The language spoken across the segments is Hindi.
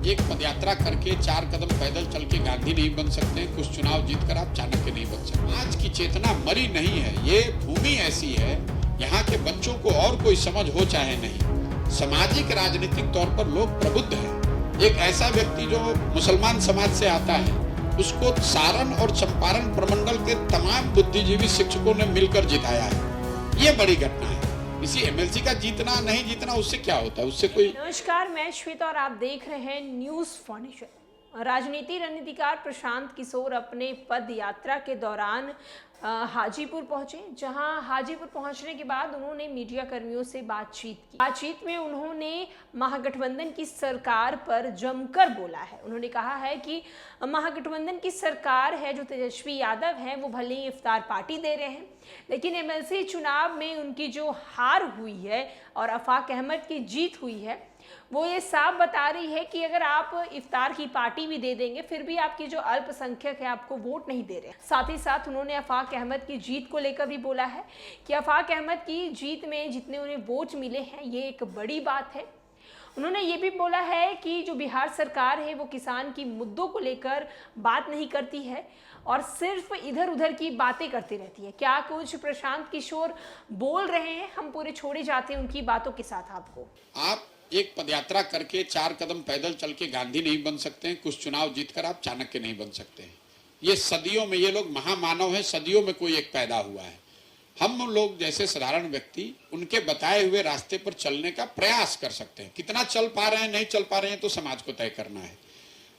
एक पदयात्रा करके 4 कदम पैदल चल के गांधी नहीं बन सकते, कुछ चुनाव जीतकर आप चाणक्य नहीं बन सकते। आज की चेतना मरी नहीं है, ये भूमि ऐसी है, यहाँ के बच्चों को और कोई समझ हो चाहे नहीं, सामाजिक राजनीतिक तौर पर लोग प्रबुद्ध हैं। एक ऐसा व्यक्ति जो मुसलमान समाज से आता है, उसको सारण और चंपारण प्रमंडल के तमाम बुद्धिजीवी शिक्षकों ने मिलकर जिताया है। ये बड़ी घटना है। इसी एमएलसी का जीतना नहीं जीतना उससे क्या होता है, उससे कोई। नमस्कार, मैं श्वेता और आप देख रहे हैं न्यूज फाउंडेशन। राजनीति रणनीतिकार प्रशांत किशोर अपने पद यात्रा के दौरान हाजीपुर पहुंचे, जहां हाजीपुर पहुंचने के बाद उन्होंने मीडिया कर्मियों से बातचीत की। बातचीत में उन्होंने महागठबंधन की सरकार पर जमकर बोला है। उन्होंने कहा है कि महागठबंधन की सरकार है, जो तेजस्वी यादव है, वो भले ही इफ्तार पार्टी दे रहे हैं, लेकिन एमएलसी चुनाव में उनकी जो हार हुई है और आफाक अहमद की जीत हुई है, वो ये साफ बता रही है कि अगर आप इफ्तार की पार्टी भी दे देंगे, फिर भी आपकी जो अल्पसंख्यक है आपको वोट नहीं दे रहे। साथ ही साथ उन्होंने आफाक अहमद की जीत को लेकर भी बोला है कि आफाक अहमद की जीत में जितने उन्हें वोट मिले हैं, ये एक बड़ी बात है। उन्होंने ये भी बोला है कि जो बिहार सरकार है वो किसान की मुद्दों को लेकर बात नहीं करती है और सिर्फ इधर उधर की बातें करती रहती है। क्या कुछ प्रशांत किशोर बोल रहे हैं, हम पूरे छोड़े जाते हैं उनकी बातों के साथ। आपको आप एक पदयात्रा करके 4 कदम पैदल चल के गांधी नहीं बन सकते हैं, कुछ चुनाव जीतकर आप चाणक्य नहीं बन सकते हैं। ये सदियों में, ये लोग महामानव हैं, सदियों में कोई एक पैदा हुआ है। हम लोग जैसे साधारण व्यक्ति उनके बताए हुए रास्ते पर चलने का प्रयास कर सकते हैं। कितना चल पा रहे हैं, नहीं चल पा रहे हैं, तो समाज को तय करना है।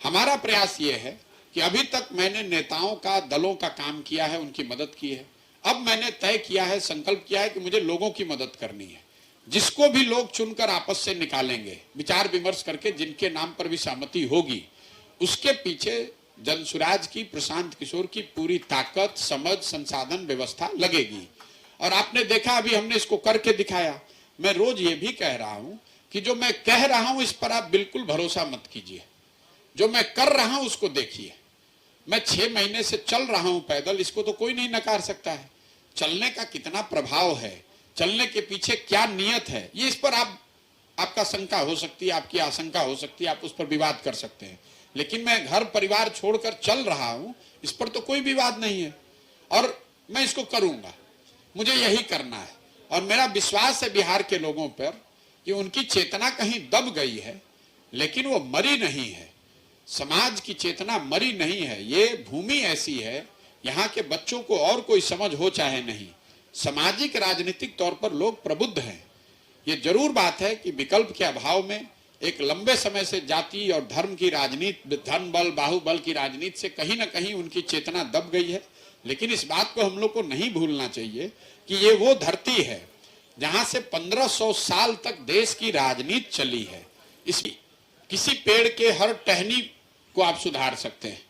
हमारा प्रयास ये है कि अभी तक मैंने नेताओं का, दलों का काम किया है, उनकी मदद की है। अब मैंने तय किया है, संकल्प किया है कि मुझे लोगों की मदद करनी है। जिसको भी लोग चुनकर आपस से निकालेंगे, विचार विमर्श करके जिनके नाम पर भी सहमति होगी, उसके पीछे जनसुराज की, प्रशांत किशोर की पूरी ताकत, समझ, संसाधन, व्यवस्था लगेगी। और आपने देखा, अभी हमने इसको करके दिखाया। मैं रोज ये भी कह रहा हूं कि जो मैं कह रहा हूं इस पर आप बिल्कुल भरोसा मत कीजिए, जो मैं कर रहा हूं उसको देखिए। मैं 6 महीने से चल रहा हूं पैदल, इसको तो कोई नहीं नकार सकता है। चलने का कितना प्रभाव है, चलने के पीछे क्या नियत है, ये इस पर आपका शंका हो सकती है, आपकी आशंका हो सकती है, आप उस पर विवाद कर सकते हैं। लेकिन मैं घर परिवार छोड़कर चल रहा हूं, इस पर तो कोई विवाद नहीं है और मैं इसको करूंगा। मुझे यही करना है और मेरा विश्वास है बिहार के लोगों पर कि उनकी चेतना कहीं दब गई है, लेकिन वो मरी नहीं है। समाज की चेतना मरी नहीं है। ये भूमि ऐसी है, यहाँ के बच्चों को और कोई समझ हो चाहे नहीं, सामाजिक राजनीतिक तौर पर लोग प्रबुद्ध हैं। ये जरूर बात है कि विकल्प के अभाव में एक लंबे समय से जाति और धर्म की राजनीति, धन बल, बाहुबल की राजनीति से कहीं ना कहीं उनकी चेतना दब गई है। लेकिन इस बात को हम लोग को नहीं भूलना चाहिए कि ये वो धरती है जहां से 1500 साल तक देश की राजनीति चली है। किसी पेड़ के हर टहनी को आप सुधार सकते हैं।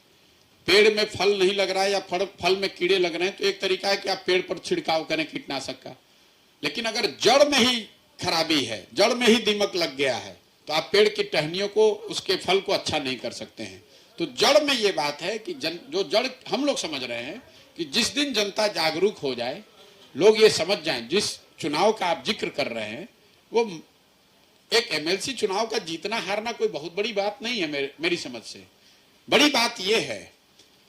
पेड़ में फल नहीं लग रहा है या फल में कीड़े लग रहे हैं, तो एक तरीका है कि आप पेड़ पर छिड़काव करें कीटनाशक का। लेकिन अगर जड़ में ही खराबी है, जड़ में ही दीमक लग गया है, तो आप पेड़ की टहनियों को, उसके फल को अच्छा नहीं कर सकते हैं। तो जड़ में ये बात है कि जो जड़ हम लोग समझ रहे हैं कि जिस दिन जनता जागरूक हो जाए, लोग ये समझ जाएं, जिस चुनाव का आप जिक्र कर रहे हैं, वो एक एमएलसी चुनाव का जीतना हारना कोई बहुत बड़ी बात नहीं है। मेरी समझ से बड़ी बात यह है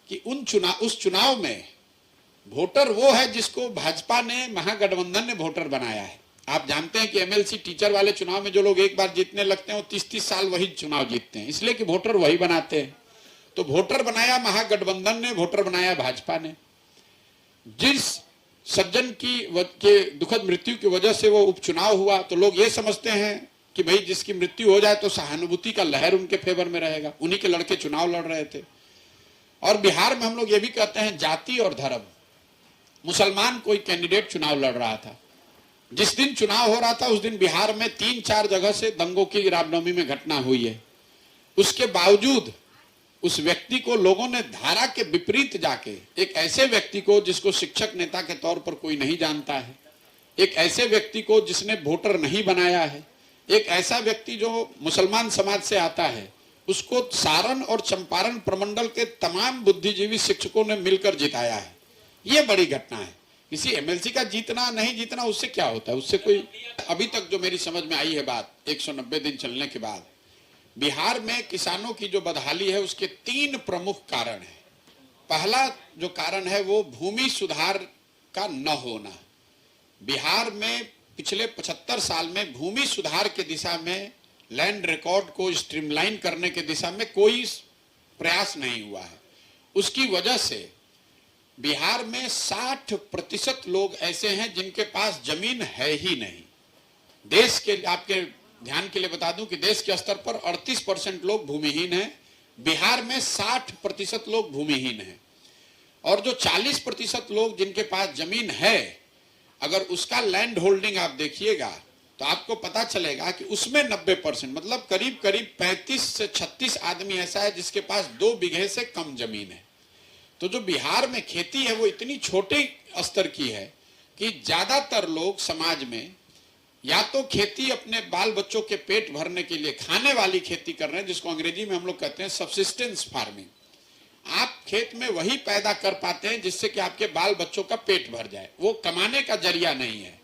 कि उस चुनाव में वोटर वो है जिसको भाजपा ने, महागठबंधन ने वोटर बनाया है। आप जानते हैं कि एमएलसी टीचर वाले चुनाव में जो लोग एक बार जीतने लगते हैं वो 30-30 साल वही चुनाव जीतते हैं, इसलिए कि वोटर वही बनाते हैं। तो वोटर बनाया महागठबंधन ने, वोटर बनाया भाजपा ने। जिस सज्जन के दुखद मृत्यु की वजह से वो उपचुनाव हुआ, तो लोग ये समझते हैं कि भाई जिसकी मृत्यु हो जाए तो सहानुभूति का लहर उनके फेवर में रहेगा। उन्हीं के लड़के चुनाव लड़ रहे थे। और बिहार में हम लोग ये भी कहते हैं जाति और धर्म। मुसलमान कोई कैंडिडेट चुनाव लड़ रहा था, जिस दिन चुनाव हो रहा था उस दिन बिहार में 3-4 जगह से दंगों की रामनवमी में घटना हुई है। उसके बावजूद उस व्यक्ति को लोगों ने धारा के विपरीत जाके, एक ऐसे व्यक्ति को जिसको शिक्षक नेता के तौर पर कोई नहीं जानता है, एक ऐसे व्यक्ति को जिसने वोटर नहीं बनाया है, एक ऐसा व्यक्ति जो मुसलमान समाज से आता है, उसको सारण और चंपारण प्रमंडल के तमाम बुद्धिजीवी शिक्षकों ने मिलकर जिताया है। ये बड़ी घटना है। किसी एमएलसी का जीतना नहीं जीतना उससे क्या होता है, उससे कोई। अभी तक जो मेरी समझ में आई है बात 190 दिन चलने के बाद, बिहार में किसानों की जो बदहाली है उसके 3 प्रमुख कारण हैं। पहला जो कारण है वो भूमि सुधार का न होना। बिहार में पिछले 75 साल में भूमि सुधार के दिशा में, लैंड रिकॉर्ड को स्ट्रीमलाइन करने के दिशा में कोई प्रयास नहीं हुआ है। उसकी वजह से बिहार में 60% लोग ऐसे हैं जिनके पास जमीन है ही नहीं। देश के आपके ध्यान के लिए बता दूं कि देश के स्तर पर 38% लोग भूमिहीन हैं, बिहार में 60% लोग भूमिहीन हैं। और जो 40% लोग जिनके पास जमीन है, अगर उसका लैंड होल्डिंग आप देखिएगा तो आपको पता चलेगा कि उसमें 90% मतलब करीब करीब 35 से 36 आदमी ऐसा है जिसके पास 2 बीघे से कम जमीन है। तो जो बिहार में खेती है वो इतनी छोटे स्तर की है कि ज्यादातर लोग समाज में या तो खेती अपने बाल बच्चों के पेट भरने के लिए खाने वाली खेती कर रहे हैं, जिसको अंग्रेजी में हम लोग कहते हैं सब्सिस्टेंस फार्मिंग। आप खेत में वही पैदा कर पाते हैं जिससे कि आपके बाल बच्चों का पेट भर जाए, वो कमाने का जरिया नहीं है।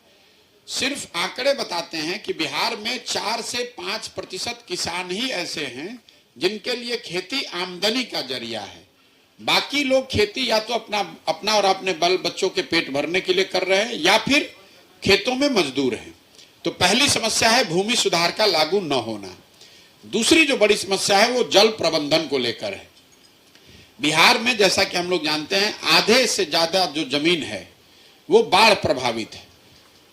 सिर्फ आंकड़े बताते हैं कि बिहार में 4 से 5% किसान ही ऐसे हैं जिनके लिए खेती आमदनी का जरिया है। बाकी लोग खेती या तो अपना और अपने बाल बच्चों के पेट भरने के लिए कर रहे हैं या फिर खेतों में मजदूर हैं। तो पहली समस्या है भूमि सुधार का लागू न होना। दूसरी जो बड़ी समस्या है वो जल प्रबंधन को लेकर है। बिहार में जैसा कि हम लोग जानते हैं आधे से ज्यादा जो जमीन है वो बाढ़ प्रभावित है।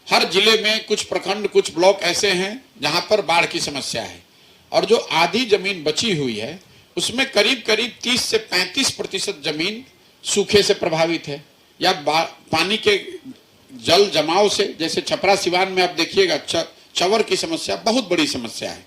हर जिले में कुछ प्रखंड, कुछ ब्लॉक ऐसे हैं जहां पर बाढ़ की समस्या है, और जो आधी जमीन बची हुई है उसमें करीब करीब 30 से 35% जमीन सूखे से प्रभावित है या पानी के जल जमाव से। जैसे छपरा सिवान में आप देखिएगा चंवर की समस्या बहुत बड़ी समस्या है।